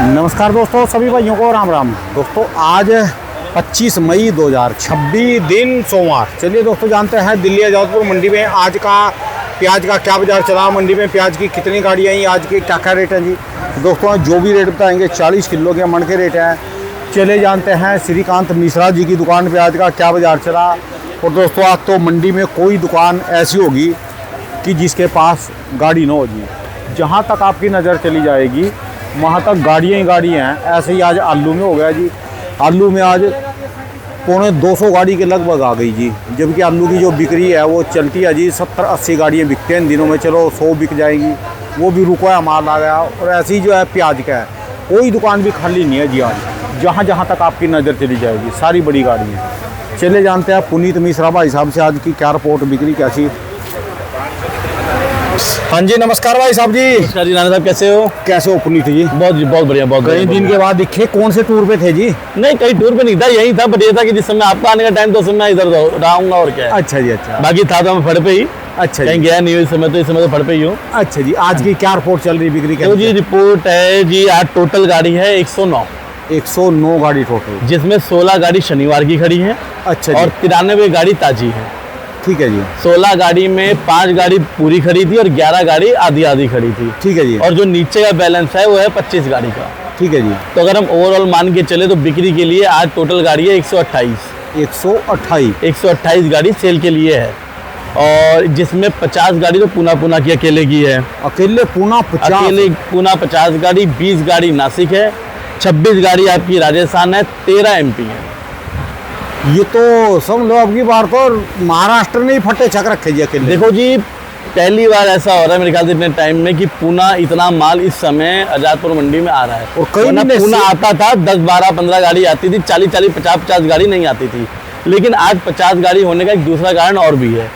नमस्कार दोस्तों, सभी भाइयों को राम राम। दोस्तों आज 25 मई 2026 दिन सोमवार। चलिए दोस्तों जानते हैं दिल्ली आजादपुर मंडी में आज का प्याज का क्या बाजार चला, मंडी में प्याज की कितनी गाड़ियाँ आई, आज की क्या क्या रेट है जी। दोस्तों जो भी रेट बताएंगे 40 किलो के मन के रेट हैं। चले जानते हैं श्रीकांत मिश्रा जी की दुकान प्याज का क्या बाजार चला। और दोस्तों आज तो मंडी में कोई दुकान ऐसी होगी कि जिसके पास गाड़ी ना हो जी। जहाँ तक आपकी नज़र चली जाएगी वहाँ तक गाड़ियाँ ही गाड़ियाँ हैं। ऐसे ही आज आलू में हो गया जी। आलू में आज 250 गाड़ी के लगभग आ गई जी, जबकि आलू की जो बिक्री है वो चलती है जी 70-80 गाड़ियाँ बिकते हैं इन दिनों में। चलो 100 बिक जाएंगी, वो भी रुका माल आ गया। और ऐसे ही जो है प्याज का है, कोई दुकान भी खाली नहीं है जी। आज जहाँ जहाँ तक आपकी नज़र चली जाएगी सारी बड़ी गाड़ियाँ। चले जानते हैं पुनीत मिश्रा भाई साहब से आज की क्या रिपोर्ट, बिक्री कैसी। हाँ जी नमस्कार भाई साहब जी। नमस्कार जी राणा साहब, कैसे हो पुनीत जी? बहुत बढ़िया। कई दिन के बाद दिखे, कौन से टूर पे थे जी? नहीं, कहीं टूर पे नहीं था, यही था। बट ये था कि जिस समय आपका आने का टाइम तो उस समय इधर रहूंगा और क्या है। अच्छा जी, अच्छा। बाकी था तो मैं फड़ पे ही। अच्छा, कहीं गया नहीं इस समय, तो इस समय तो फड़ पे ही हूँ। अच्छा जी, आज की क्या रिपोर्ट चल रही बिक्री तो जी रिपोर्ट है जी, आज टोटल गाड़ी है 109 गाड़ी टोटल, जिसमें 16 गाड़ी शनिवार की खड़ी है। अच्छा और 93 गाड़ी ताजी है। ठीक है जी। 16 गाड़ी में 5 गाड़ी पूरी खड़ी थी और 11 गाड़ी आधी आधी खड़ी थी। ठीक है जी। और जो नीचे का बैलेंस है वो है 25 गाड़ी का। ठीक है जी। तो अगर हम ओवरऑल मान के चले तो बिक्री के लिए आज टोटल गाड़ी है 128 गाड़ी सेल के लिए है। और जिसमें 50 गाड़ी तो पूना की अकेले की है। अकेले पूना 50 गाड़ी, 20 गाड़ी नासिक है, 26 गाड़ी आपकी राजस्थान है, 13 एमपी है। ये तो सब लोग अब की बार तो महाराष्ट्र ने ही फटे चक रखे जी अकेले। देखो जी, पहली बार ऐसा हो रहा है मेरे ख्याल से इतने टाइम में कि पूना इतना माल इस समय आजादपुर मंडी में आ रहा है। और कई पूना आता था 10, 12, 15 गाड़ी आती थी, 40, 50 गाड़ी नहीं आती थी। लेकिन आज 50 गाड़ी होने का एक दूसरा कारण और भी है।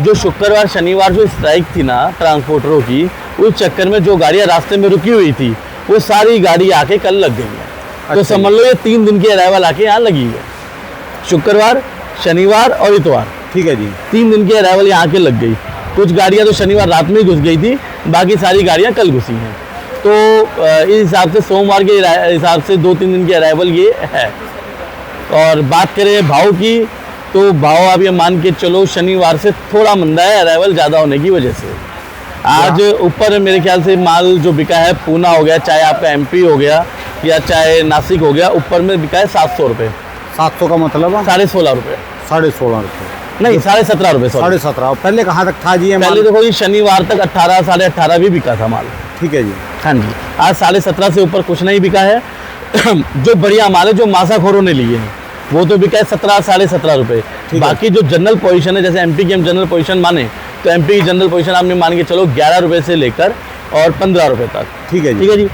जो शुक्रवार शनिवार जो स्ट्राइक थी ना ट्रांसपोर्टरों की, उस चक्कर में जो गाड़ियाँ रास्ते में रुकी हुई थी वो सारी गाड़ी आके कल लग गई है। तो समझ लो ये 3 दिन की अराइवल आके यहाँ लगी है, शुक्रवार, शनिवार और इतवार। ठीक है जी। 3 दिन की अराइवल यहाँ के लग गई। कुछ गाड़ियाँ तो शनिवार रात में ही घुस गई थी, बाकी सारी गाड़ियाँ कल घुसी हैं। तो इस हिसाब से सोमवार के हिसाब से 2-3 दिन की अराइवल ये है। और बात करें भाव की, तो भाव आप ये मान के चलो शनिवार से थोड़ा मंदा है अराइवल ज़्यादा होने की वजह से। आज ऊपर मेरे ख्याल से माल जो बिका है, पूना हो गया, चाहे आपका एमपी हो गया या चाहे नासिक हो गया, ऊपर में बिका है 700 रुपये। 700 का मतलब 16.5 रुपये। 16.5 रुपये नहीं, 17.5 रुपये। 17.5। पहले कहाँ तक था जी? पहले देखो जी शनिवार तक 18, 18.5 भी बिका था माल। ठीक है जी। हाँ जी, आज 17.5 से ऊपर कुछ नहीं बिका है। जो बढ़िया माल है, जो मासाखोरों ने लिए हैं, वो तो बिका है 17, 17.5 रुपये। बाकी जो जनरल पोजीशन है, जैसे एमपी की हम जनरल पोजीशन माने तो एमपी की जनरल पोजीशन आपने मान के चलो 11 रुपये से लेकर और 15 रुपये तक। ठीक है जी। ठीक है जी।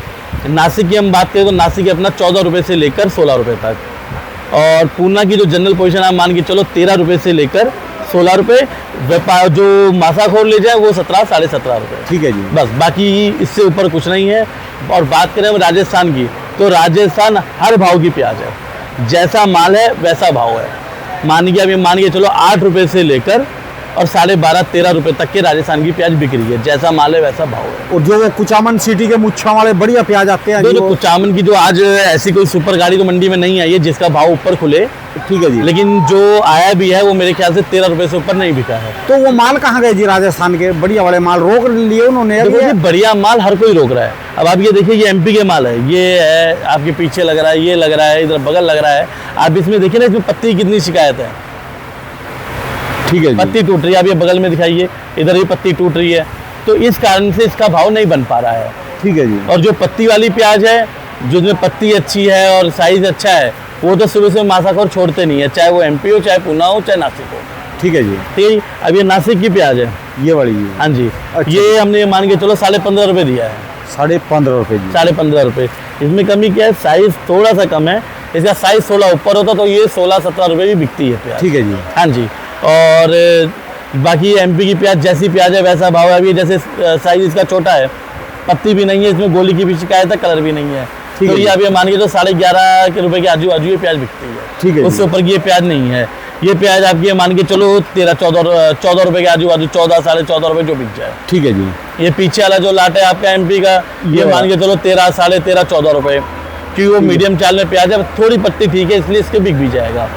नासिक की हम बात करें तो नासिक अपना 14 रुपये से लेकर 16 रुपये तक। और पूना की जो जनरल पोजीशन आप मान के चलो 13 रुपये से लेकर 16 रुपये। व्यापार जो मासाखोर ले जाए वो 17, 17.5 रुपये। ठीक है जी। बस, बाकी इससे ऊपर कुछ नहीं है। और बात करें हम राजस्थान की, तो राजस्थान हर भाव की प्याज है, जैसा माल है वैसा भाव है। मान के चलो 8 रुपये से लेकर और 12.5, 13 रुपये तक के राजस्थान की प्याज बिक रही है। जैसा माल है वैसा भाव है। और जो कुचामन सिटी के मुच्छा वाले बढ़िया प्याज आते हैं, जो कुचामन की जो आज ऐसी कोई सुपर गाड़ी तो मंडी में नहीं आई है जिसका भाव ऊपर खुले। ठीक है जी। लेकिन जो आया भी है वो मेरे ख्याल से 13 रुपये से ऊपर नहीं बिका है। तो वो माल कहाँ गए जी? राजस्थान के बढ़िया वाले माल रोक लिए उन्होंने। बढ़िया माल हर कोई रोक रहा है। अब आप ये देखिए, ये एमपी के माल है, ये है आपके पीछे लग रहा है, ये लग रहा है, इधर बगल लग रहा है। आप इसमें देखिए ना, इसमें पत्ती की कितनी शिकायत है। ठीक है, पत्ती टूट रही है। आप ये बगल में दिखाइए, इधर ही पत्ती टूट रही है। तो इस कारण से इसका भाव नहीं बन पा रहा है। ठीक है जी। और जो पत्ती वाली प्याज है, जिसमें पत्ती अच्छी है और साइज अच्छा है, वो तो सुबह से मासाखोर छोड़ते नहीं है, चाहे वो एमपी हो, चाहे पूना हो, चाहे नासिक हो। ठीक है जी। ठीक है। अब ये नासिक की प्याज है, ये वाली जी। हाँ जी। अच्छा। ये हमने मान के चलो 15.5 रुपये दिया है। 15.5 रुपये जी। 15.5 रुपये। इसमें कमी क्या है, साइज थोड़ा सा कम है। इसका साइज 16 ऊपर होता तो ये 16-17 रुपये भी बिकती है प्याज। ठीक है जी। हाँ जी। और बाकी एमपी की प्याज जैसी प्याज है वैसा भाव है। अभी जैसे साइज इसका छोटा है, पत्ती भी नहीं है, इसमें गोली की भी शिकायत है, कलर भी नहीं है। तो ये अभी मान के तो 11.5 रुपये के आजू बाजू ये प्याज बिकती है। ठीक है। उससे ऊपर की ये प्याज नहीं है। ये प्याज आपकी मान के चलो 13-14 रुपए के आजू बाजू, 14-14.5 रुपए जो बिक जाए। ठीक है जी। ये पीछे वाला जो लाट है आपका एमपी का, ये मान के चलो 13, 13.5, 14 रुपए। क्योंकि वो मीडियम चाल में प्याज है, थोड़ी पत्ती ठीक है इसलिए इसके बिक भी जाएगा।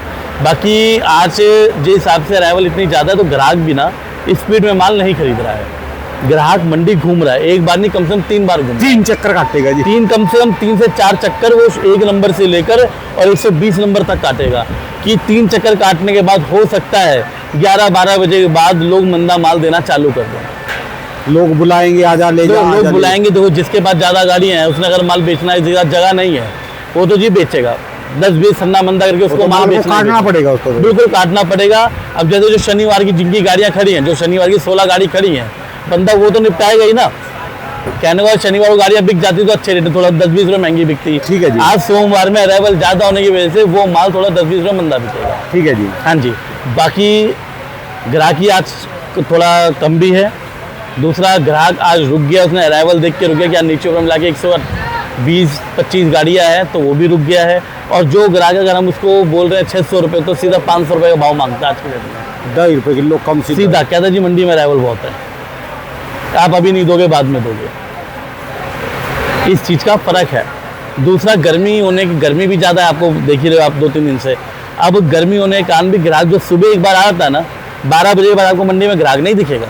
बाकी आज जिस हिसाब से अराइवल इतनी ज़्यादा है तो ग्राहक भी ना स्पीड में माल नहीं खरीद रहा है। ग्राहक मंडी घूम रहा है, एक बार नहीं कम से कम 3 बार घूम, 3 चक्कर काटेगा जी। कम से कम 3 से 4 चक्कर वो 1 नंबर से लेकर और 120 नंबर तक काटेगा। कि 3 चक्कर काटने के बाद हो सकता है 11-12 बजे के बाद लोग मंदा माल देना चालू कर दें। लोग बुलाएंगे आजा ले जा, लोग बुलाएंगे। देखो जिसके पास ज़्यादा गाड़ियाँ हैं उसने अगर माल बेचना है, जगह नहीं है, वो तो जी बेचेगा 10-20 सन्ना मंदा करके उसको माल काटना पड़ेगा, उसको बिल्कुल काटना पड़ेगा। अब जैसे जो शनिवार की जिनकी गाड़ियाँ खड़ी हैं, जो शनिवार की 16 गाड़ी खड़ी हैं, बंदा वो तो निपटाएगा ही ना। कहने का शनिवार को गाड़ियाँ बिक जाती तो अच्छे रेट, थोड़ा 10-20 रुपये महंगी बिकती। ठीक है जी। आज सोमवार में अराइवल ज़्यादा होने की वजह से वो माल थोड़ा 10-20 रुपये मंदा बिकेगा। ठीक है जी। हाँ जी। बाकी ग्राहकी आज थोड़ा कम भी है। दूसरा ग्राहक आज रुक गया, उसने अराइवल देख के रुक गया कि नीचे ऊपर मिला के 120-25 गाड़ियाँ हैं तो वो भी रुक गया है। और जो ग्राहक अगर हम उसको बोल रहे हैं 600 रुपये तो सीधा 500 रुपये का भाव मांगता है आज के डेट में। 10 रुपये किलो कम सीधा कहता जी मंडी में अराइवल बहुत है, आप अभी नहीं दोगे बाद में दोगे। इस चीज़ का फ़र्क है। दूसरा गर्मी भी ज़्यादा है, आपको देख ही रहे हो आप 2-3 दिन से। अब गर्मी होने के कारण भी ग्राहक जो सुबह एक बार आ जाता है ना 12 बजे के बाद आपको मंडी में ग्राहक नहीं दिखेगा,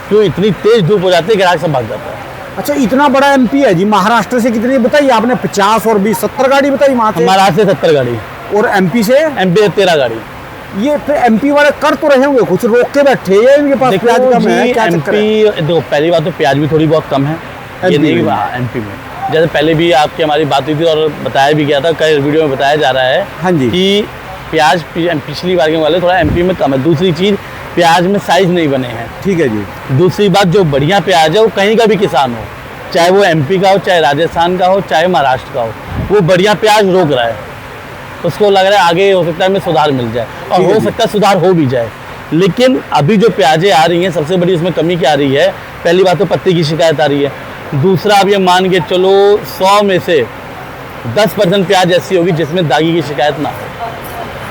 क्यों इतनी तेज़ धूप हो जाती है, ग्राहक सब भाग जाता है। अच्छा, इतना बड़ा एमपी है जी। महाराष्ट्र से कितनी बताइए आपने? 50 और 20 70 गाड़ी बताई वहाँ से। महाराष्ट्र से 70 गाड़ी और एमपी से 13 गाड़ी। ये फिर एमपी वाले कर तो रहे होंगे, कुछ रोक के बैठे या इनके पास प्याज कम है, क्या चक्कर है? देखो पहली बात तो प्याज भी थोड़ी बहुत कम है, ये नहीं एमपी में। जैसे पहले भी आपकी हमारी बात हुई थी और बताया भी गया था, कई वीडियो में बताया जा रहा है हाँ जी कि प्याज पिछली बार के वाले थोड़ा एमपी में कम है। दूसरी चीज़ प्याज में साइज नहीं बने हैं। ठीक है जी। दूसरी बात जो बढ़िया प्याज है वो कहीं का भी किसान हो, चाहे वो एमपी का हो, चाहे राजस्थान का हो, चाहे महाराष्ट्र का हो, वो बढ़िया प्याज रोक रहा है। उसको लग रहा है आगे हो सकता है में सुधार मिल जाए और हो सकता है सुधार हो भी जाए। लेकिन अभी जो प्याजें आ रही हैं सबसे बड़ी उसमें कमी क्या आ रही है? पहली बात तो पत्ती की शिकायत आ रही है। दूसरा आप ये मान के चलो 100 में से 10% प्याज ऐसी होगी जिसमें दागी की शिकायत ना हो,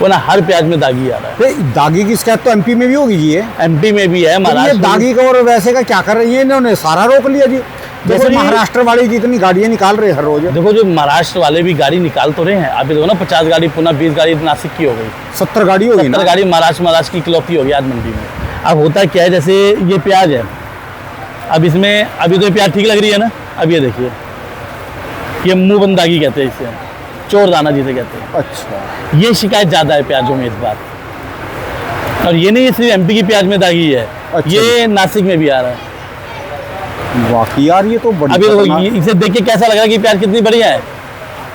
वो ना हर प्याज में दागी आ रहा है। दागी की शिकायत तो एमपी में भी होगी जी। एमपी में भी है, महाराष्ट्र दागी का और वैसे का क्या कर रही है इन्होंने? सारा रोक लिया जी। जैसे महाराष्ट्र वाले जितनी गाड़ियाँ निकाल रहे हैं हर रोज। देखो जो महाराष्ट्र वाले भी गाड़ी निकाल तो रहे हैं, अभी देखो ना 50 गाड़ी पुनः 20 गाड़ी नासिक की हो गई, 70 गाड़ी होगी, 70 गाड़ी महाराष्ट्र की इकलौती होगी आज मंडी में। अब होता क्या है, जैसे ये प्याज है, अब इसमें अभी तो ये प्याज ठीक लग रही है ना। अब ये देखिए, ये मुँह बंद दागी कहते हैं, इसे चोर दाना जिसे कहते हैं। अच्छा, ये शिकायत ज़्यादा है प्याजों में इस बार। और ये नहीं सिर्फ एमपी की प्याज में दागी है, ये नासिक में भी आ रहा है। वाकई यार ये तो अभी देखो इसे देख के कैसा लग रहा है कि प्याज कितनी बढ़िया है,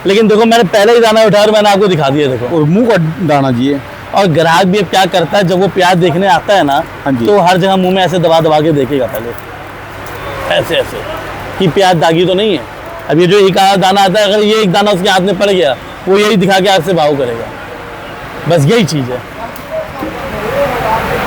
लेकिन देखो मैंने पहले ही दाना उठाया और मैंने आपको दिखा दिया। देखो और मुंह का दाना जी है। और ग्राहक भी अब क्या करता है, जब वो प्याज देखने आता है ना तो हर जगह मुंह में ऐसे दबा दबा के देखेगा, पहले ऐसे ऐसे कि प्याज दागी तो नहीं है। अब ये जो एक दाना आता है, अगर ये एक दाना उसके हाथ में पड़ गया वो यही दिखा के आपसे भाव करेगा, बस यही चीज़ है।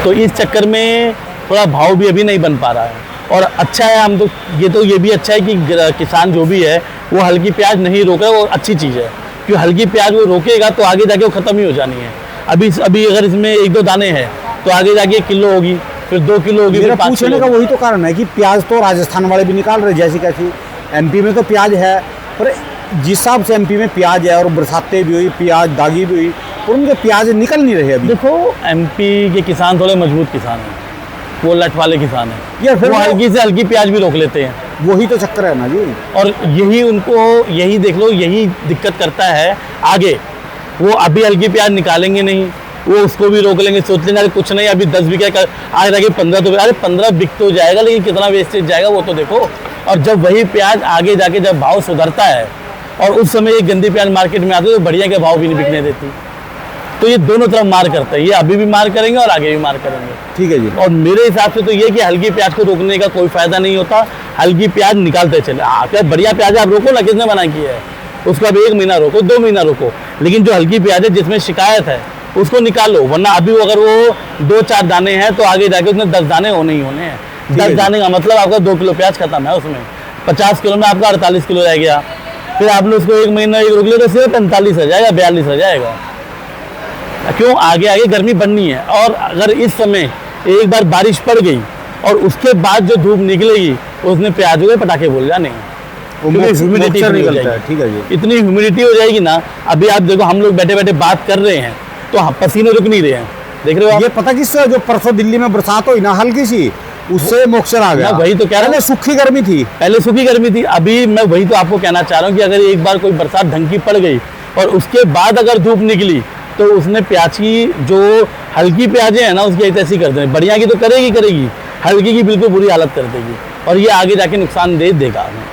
तो इस चक्कर में थोड़ा भाव भी अभी नहीं बन पा रहा है। और अच्छा है, हम तो ये भी अच्छा है कि किसान जो भी है वो हल्की प्याज नहीं रोक रहा, वो अच्छी चीज़ है। क्योंकि हल्की प्याज वो रोकेगा तो आगे जाके वो ख़त्म ही हो जानी है। अभी अगर इसमें 1-2 दाने हैं तो आगे जाके 1 किलो होगी, फिर 2 किलो होगी, फिर 5 किलो। का वही तो कारण है कि प्याज तो राजस्थान वाले भी निकाल रहे जैसी कैसी। एमपी में तो प्याज है, पर जिस हिसाब से एमपी में प्याज है और बरसातें भी हुई, प्याज दागी भी हुई, और उनके प्याज निकल नहीं रहे अभी। देखो एमपी के किसान थोड़े मजबूत किसान हैं, वो लट वाले किसान हैं यार, फिर वो हल्की से हल्की प्याज भी रोक लेते हैं। वही तो चक्कर है ना जी। और यही देख लो, यही दिक्कत करता है आगे। वो अभी हल्की प्याज निकालेंगे नहीं, वो उसको भी रोक लेंगे, सोच लेंगे कुछ नहीं अभी 10 बिके आगे जाके 15 तो, अरे 15 बिक तो जाएगा लेकिन कितना वेस्टेज जाएगा वो तो देखो। और जब वही प्याज आगे जाके जब भाव सुधरता है और उस समय ये गंदी प्याज मार्केट में आती है तो बढ़िया के भाव भी नहीं बिकने देती। तो ये दोनों तरफ मार करते हैं, ये अभी भी मार करेंगे और आगे भी मार करेंगे। ठीक है जी। और मेरे हिसाब से तो ये कि हल्की प्याज को रोकने का कोई फायदा नहीं होता, हल्की प्याज निकालते चले। क्या बढ़िया प्याज आप रोको ना, किसने मना किया है? उसको अब 1 महीना रोको, 2 महीना रोको, लेकिन जो हल्की प्याज है जिसमें शिकायत है उसको निकालो। वरना अभी अगर वो 2-4 दाने हैं तो आगे जाके उसमें 10 दाने होने ही होने हैं। 10 दाने का मतलब आपका 2 किलो प्याज खत्म है उसमें। 50 किलो में आपका 48 किलो रह गया, फिर आपने उसको 1 महीना रोक लिया तो सिर्फ 45 आ जाएगा, 42 आ जाएगा। क्यों? आगे गर्मी बढ़नी है। और अगर इस समय एक बार बारिश पड़ गई और उसके बाद जो धूप निकलेगी उसने प्याजों के पटाखे बोल जाने हैं। क्योंकि ह्यूमिडिटी मॉइस्चर हो निकलता है। जाएगी। ठीक है जी। इतनी ह्यूमिडिटी हो जाएगी ना, अभी आप देखो हम लोग बैठे बैठे बात कर रहे हैं तो पसीने रुक नहीं रहे हैं, देख रहे हो आप? ये पता किससे, जो परसों दिल्ली में बरसात हुई ना हल्की सी, उससे मॉइस्चर आ गया। मैं वही तो कह रहा हूँ। पहले सूखी गर्मी थी। पहले सूखी गर्मी थी, अभी मैं वही तो आपको कहना चाह रहा हूँ कि अगर एक बार कोई बरसात ढंग की पड़ गई और उसके बाद अगर धूप निकली तो उसने प्याज की जो हल्की प्याजें हैं ना उसकी ऐसी कर देंगे, बढ़िया की तो करेगी, हल्की की बिल्कुल बुरी हालत कर देगी और ये आगे जाके नुकसानदेह देगा हमें।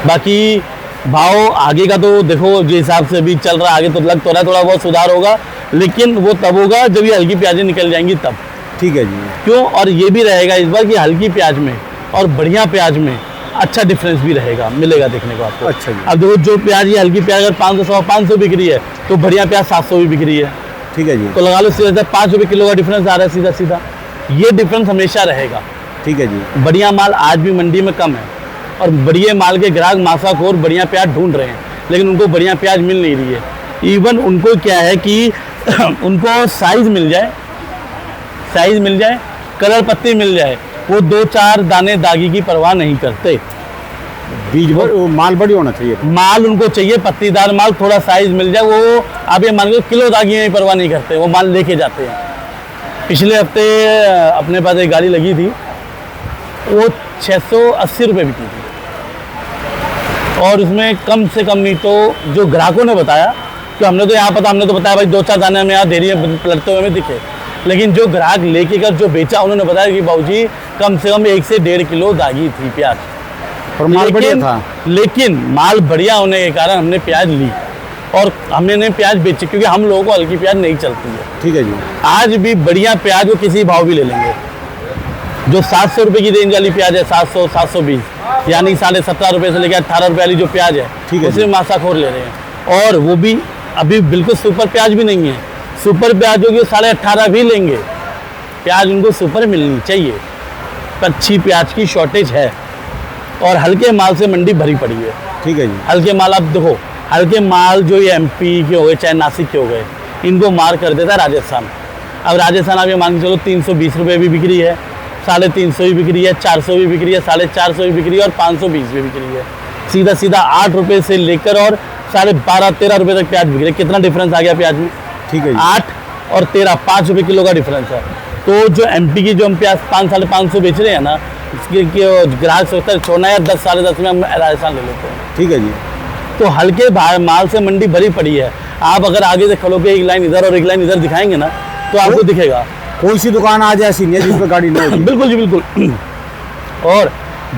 बाकी भाव आगे का तो देखो जिस हिसाब से अभी चल रहा है, आगे तो लग तो रहा है थोड़ा बहुत सुधार होगा, लेकिन वो तब होगा जब ये हल्की प्याजें निकल जाएंगी तब। ठीक है जी। क्यों? और ये भी रहेगा इस बार कि हल्की प्याज में और बढ़िया प्याज में अच्छा डिफरेंस भी रहेगा, मिलेगा देखने को आपको। अच्छा जी। अब देखो जो प्याज ये हल्की प्याज अगर 500 बिक रही है तो बढ़िया प्याज 700 भी बिक रही है, ठीक है जी। तो लगा लो सीधा 5 रुपये किलो का डिफरेंस आ रहा है सीधा सीधा। ये डिफरेंस हमेशा रहेगा। ठीक है जी। बढ़िया माल आज भी मंडी में कम है और बढ़िया माल के ग्राहक मासाखोर बढ़िया प्याज ढूंढ रहे हैं, लेकिन उनको बढ़िया प्याज मिल नहीं रही है। इवन उनको क्या है कि उनको साइज मिल जाए, कलर पत्ती मिल जाए, वो 2-4 दाने दागी की परवाह नहीं करते। बीज माल बड़ी होना चाहिए। माल उनको चाहिए पत्तीदार माल, थोड़ा साइज मिल जाए, वो आप ये मान लो किलो दागी में परवाह नहीं करते, वो माल लेके जाते हैं। पिछले हफ्ते अपने पास एक गाड़ी लगी थी, वो 680 रुपये बिकी थी और उसमें कम से कम नहीं तो जो ग्राहकों ने बताया कि हमने तो बताया भाई 2-4 दाने हमें यहाँ देरी में पलटते हुए हमें दिखे, लेकिन जो ग्राहक लेके कर जो बेचा उन्होंने बताया कि बाबूजी कम से कम 1 से 1.5 किलो दागी थी प्याज, और माल बढ़िया था। लेकिन माल बढ़िया होने के कारण हमने प्याज ली और हमने प्याज बेची, क्योंकि हम लोगों को हल्की प्याज नहीं चलती है। ठीक है जी। आज भी बढ़िया प्याज वो किसी भाव भी ले लेंगे। जो 700 रुपये की रेंज वाली प्याज है, 700-720, यानी 17.5 रुपये से लेकर 18 रुपये वाली जो प्याज है, ठीक है, उसमें मासाखोर ले रहे हैं। और वो भी अभी बिल्कुल सुपर प्याज भी नहीं है, सुपर प्याज होगी 18.5 भी लेंगे। प्याज उनको सुपर मिलनी चाहिए, पर अच्छी प्याज की शॉर्टेज है और हल्के माल से मंडी भरी पड़ी है। ठीक है जी। हल्के माल आप देखो, हल्के माल जो ये MP के हो गए चाहे नासिक के हो गए, इनको मार कर देता है राजस्थान। अब राजस्थान आप ये मान के चलो 320 रुपये भी बिक रही है, 350 भी बिक रही है, 400 भी बिक रही है, 450 भी बिक रही है और 520 भी बिक रही है। सीधा सीधा 8 रुपये से लेकर और 12.5-13 रुपये तक प्याज बिक रही है। कितना डिफरेंस आ गया प्याज में? ठीक है जी। 8 और 13, 5 रुपये किलो का डिफरेंस है। तो जो MP की जो हम प्याज 500-550 बेच रहे हैं ना, इसके ग्राहक सोचता है छोड़ना यार 10-10.5 में हम राजस्थान ले लेते हैं। ठीक है जी। तो हल्के माल से मंडी भरी पड़ी है। आप अगर आगे से खलोगे एक लाइन इधर और एक लाइन इधर दिखाएंगे ना तो आपको दिखेगा कोई सी दुकान आज ऐसी नहीं है जिसमें गाड़ी नहीं होगी। बिल्कुल जी बिल्कुल। और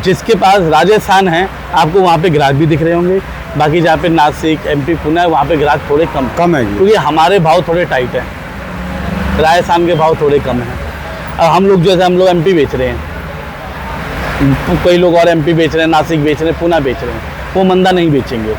जिसके पास राजस्थान है आपको वहाँ पे ग्राहक भी दिख रहे होंगे, बाकी जहाँ पे नासिक MP पुणे वहाँ पे ग्राहक थोड़े कम है जी। क्योंकि हमारे भाव थोड़े टाइट हैं, राजस्थान के भाव थोड़े कम हैं। अब हम लोग MP बेच रहे हैं, कई लोग और MP बेच रहे हैं, नासिक बेच रहे हैं, पुणे बेच रहे हैं, वो मंदा नहीं बेचेंगे,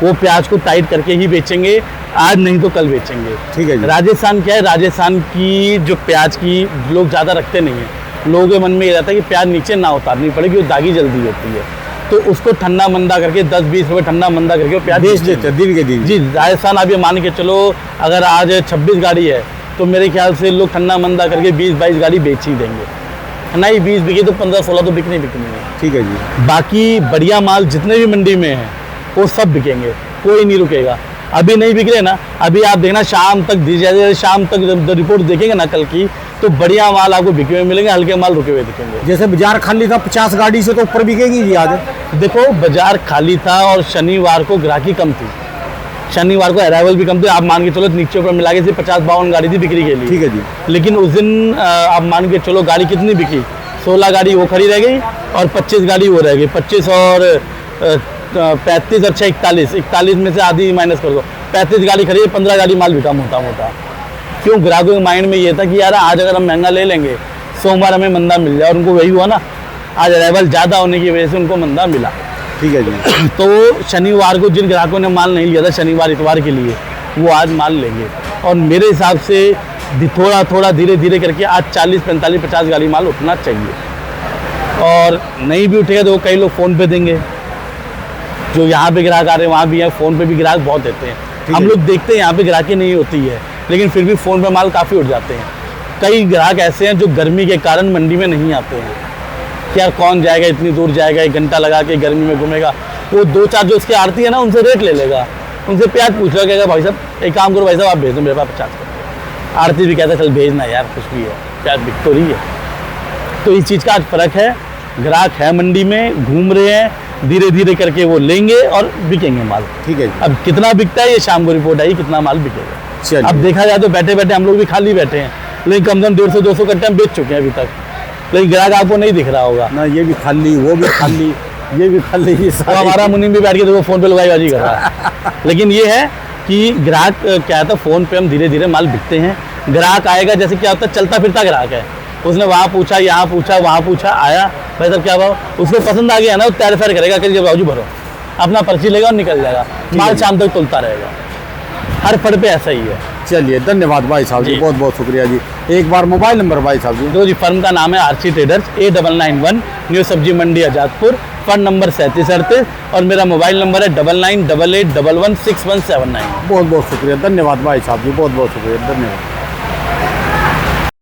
वो प्याज को टाइट करके ही बेचेंगे, आज नहीं तो कल बेचेंगे। ठीक है जी। राजस्थान क्या है, राजस्थान की जो प्याज की लोग ज़्यादा रखते नहीं हैं, लोगों के मन में ये रहता है कि प्याज नीचे ना उतारनी पड़ेगी, वो दागी जल्दी होती है, तो उसको ठंडा मंदा करके 10-20 रुपये ठंडा मंदा करके वो प्याज बेच देते हैं दिन के दिन। जी राजस्थान आप ये मान के चलो अगर आज 26 गाड़ी है तो मेरे ख्याल से लोग ठंडा मंदा करके 20-22 गाड़ी बेच ही देंगे, नहीं 20 बिकी तो 15-16 तो बिकनी है। ठीक है जी। बाकी बढ़िया माल जितने भी मंडी में है वो सब बिकेंगे, कोई नहीं रुकेगा। अभी नहीं बिक रहे ना, अभी आप देखना शाम तक दीजिए, शाम तक जब रिपोर्ट देखेंगे ना कल की, तो बढ़िया माल आपको बिके हुए मिलेंगे, हल्के माल रुके हुए दिखेंगे। जैसे बाजार खाली था 50 गाड़ी से तो ऊपर बिकेगी जी आज। देखो बाजार खाली था और शनिवार को ग्राहकी कम थी, शनिवार को अराइवल भी कम थे। आप मान के चलो नीचे ऊपर मिला के सिर्फ 50-52 गाड़ी थी बिक्री के लिए। ठीक है जी। लेकिन उस दिन आप मान के चलो गाड़ी कितनी बिकी, 16 गाड़ी वो खड़ी रह गई और 25 गाड़ी वो रह गई। 25 और 35 और 6 41 में से आधी माइनस कर दो, 35 गाड़ी खड़ी है, 15 गाड़ी माल बिका मोटा मोटा। क्यों? ग्राहकों के माइंड में ये था कि यार आज अगर हम महंगा ले लेंगे सोमवार हमें मंदा मिल जाए, और उनको वही हुआ ना, आज अराइवल ज़्यादा होने की वजह से उनको मंदा मिला। ठीक है जी। तो शनिवार को जिन ग्राहकों ने माल नहीं लिया था शनिवार इतवार के लिए, वो आज माल लेंगे, और मेरे हिसाब से थोड़ा थोड़ा धीरे धीरे करके आज 40-45-50 गाड़ी माल उठना चाहिए। और नहीं भी उठेगा तो कई लोग फ़ोन पे देंगे, जो यहाँ पे ग्राहक आ रहे हैं वहाँ भी है, फ़ोन पे भी ग्राहक बहुत देते हैं। हम लोग देखते हैं यहाँ पे ग्राहकी नहीं होती है, लेकिन फिर भी फ़ोन पे माल काफ़ी उठ जाते हैं। कई ग्राहक ऐसे हैं जो गर्मी के कारण मंडी में नहीं आते हैं कि यार कौन जाएगा, इतनी दूर जाएगा, 1 घंटा लगा के गर्मी में घूमेगा। वो 2-4 जो उसकी आरती है ना, उनसे रेट ले लेगा, उनसे प्याज पूछ लो, कहेगा भाई साहब एक काम करो, भाई साहब आप भेज दो मेरे पास 50 का। आरती भी कहता है चल भेजना यार, कुछ भी है, प्याज बिक तो रही है। तो इस चीज़ का आज फर्क है। ग्राहक है मंडी में, घूम रहे हैं, धीरे धीरे करके वो लेंगे और बिकेंगे माल। ठीक है जी। अब कितना बिकता है ये शाम को रिपोर्ट आई, कितना माल बिकेगा। चलिए। अब देखा जाए तो बैठे बैठे हम लोग भी खाली बैठे हैं, लेकिन कम से कम 150-200 कट्टे हम बेच चुके हैं अभी तक, लेकिन ग्राहक आपको नहीं दिख रहा होगा। ना ये भी खाली, वो भी खाली, ये भी खाली, ये तो हमारा मुनीम भी बैठ के देखो फोन पे लगाईबाजी कर रहा है। लेकिन ये है कि ग्राहक क्या है, तो फोन पे हम धीरे धीरे माल बिकते हैं। ग्राहक आएगा, जैसे क्या होता है चलता फिरता ग्राहक है, उसने वहाँ पूछा, यहाँ पूछा, वहाँ पूछा, आया भाई साहब क्या भाव, उसको पसंद आ गया ना, वो तैर फैर करेगा कि बाबू भरो, अपना पर्ची लेगा और निकल जाएगा, माल शाम तक तुलता रहेगा। हर फड़ पे ऐसा ही है। चलिए, धन्यवाद भाई साहब जी, जी। बहुत बहुत शुक्रिया जी। एक बार मोबाइल नंबर भाई साहब जी। तो जी फर्म का नाम है आरसी ट्रेडर्स, A991 न्यू सब्जी मंडी आजादपुर, फंड नंबर 3738 और मेरा मोबाइल नंबर है 9988116179। बहुत बहुत शुक्रिया, धन्यवाद भाई साहब जी, बहुत बहुत शुक्रिया, धन्यवाद।